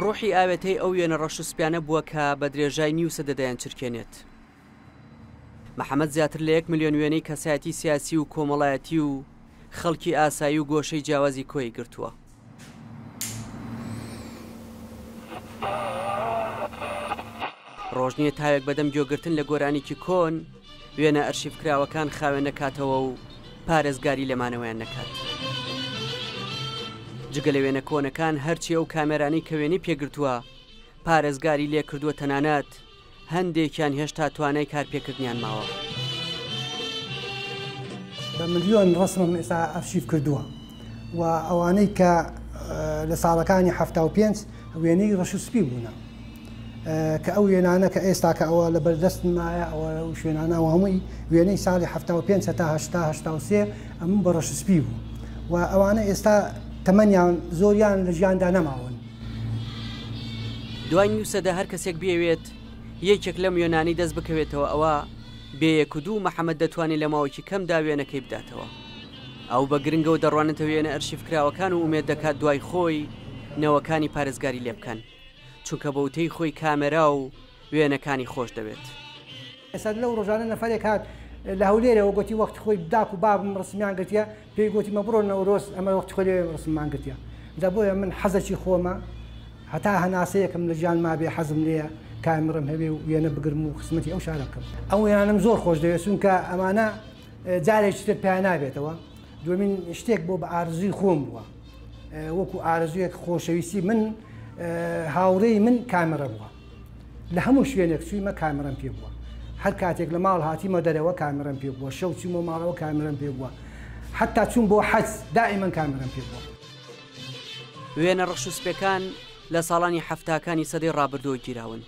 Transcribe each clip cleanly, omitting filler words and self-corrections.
ڕۆحی ئاوێتەی ئەو وێنە ڕەش و سپیانە بووە کە بە درێژای نیو سەدەدایان چرکێنێت. محەممەد زیاتر لە 1 ملیۆن وێنەی کەسایەتی سیاسی و کۆمەڵایەتی و خەڵکی ئاسایی و گۆشەی جیاوازی کۆی گرتووە. ڕۆژنیە تاوێک بەدەم گوێگرتن لە گۆرانێکی کۆن وێنە ئەرشیفکراوەکان خاوێن نەکاتەوە و پارێزگاری لەمانەوەیان نەکات. جگە لە وێنە کۆنەکان هەرچی ئەو کامێرانەی کە وێنەی پێگرتووە پارێزگاری لێ کردووە، تەنانەت هەندێکیان هێشتا توانای کارپێکردنیان ماوە. بە ملیۆن ڕسمم ئێستا ئەرشیف کردووە و ئەوانەی کە لە ساڵەکانی 75 وێنەی ڕەش و سپی بوونە کە ئەو وێنانە کە ئێستا کە ئەوە لە بەردەست مایە ئەوە شوێنانەوە هەمووی وێنەی ساڵی 75 تا 1970 ئەمن بە ڕەش و سپی بوو و ئەوانە ئێستا تەمەنیان زۆریان لە ژیاندا نەماون. دوای نیو سەدە هەر کەسێک بێوێت یەکێک لەم وێنانی دەست بکەوێتەوە، ئەوە بەیەک و دوو محەممەد دەتوانێت لە ماوەکی کەمدا وێنەکەی بداتەوە. ئەو بە گرنگەوە دەڕوانێتە وێنە ئەرشیفکراوەکان و ئومێد دەکات دوای خۆی نەوەکانی پارێزگاری لێ بکەن، چونکە بەوتەی خۆی کامێرا و وێنەکانی خۆش دەوێت. ئێستا لەو ڕۆژانە نەفەرێک هات لە هەولێرەوە گوتی وەختی خۆی بداک و بابم ڕسمیان گرتیە، پێی گوتی مە بڕۆ نەورۆز ئەمە وەختی خۆی ڕسممان گرتیە. جا بۆیە من حەزەکی خۆمە هەتا هەناسەیەکم لە ژیان مابێ حەزم لێیە کامێرەم هەبێ و وێنە بگرم و خزمەتی ئەو شارە بکەم. ئەو وێنانم زۆر خۆش دەوێت چونکە ئەمانە جارێکی تر پێیان نابێتەوە. دومین شتێک بۆ بە ئارزووی خۆم بووە، وەکو ئارزوویەک خۆشەویستی من هاوڕێی من کامێرە بووە. لە هەموو شوێنێک چوویمە کامێرەم پێ بووە. هەر کاتێک لە ماڵ هاتیمە دەرەوە کامێرەم پێ بووە، شەو چوومە ماڵەوە کامێرەم پێ بووە، حتا چوون بۆ حەج دائیمەن کامێرەم پێ بووە. وێنە ڕەش و سپیەکان لە ساڵانی هەفتاکانی سەدەی ڕابردووە گیراون.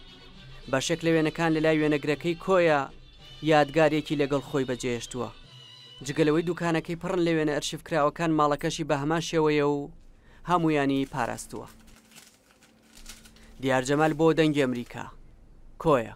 بەشێک لە وێنەکان لەلای وێنەگرەکەی کۆیە یادگارێکی لەگەڵ خۆی بەجێهێشتووە. جگەلەوەی دوکانەکەی پڕن لە وێنە ئەرشیفکراوەکان ماڵەکەشی بە هەمان شێوەیە و هەمویانی پاراستووە. دیار جەمال بۆ دەنگی ئەمریکا، کۆیە.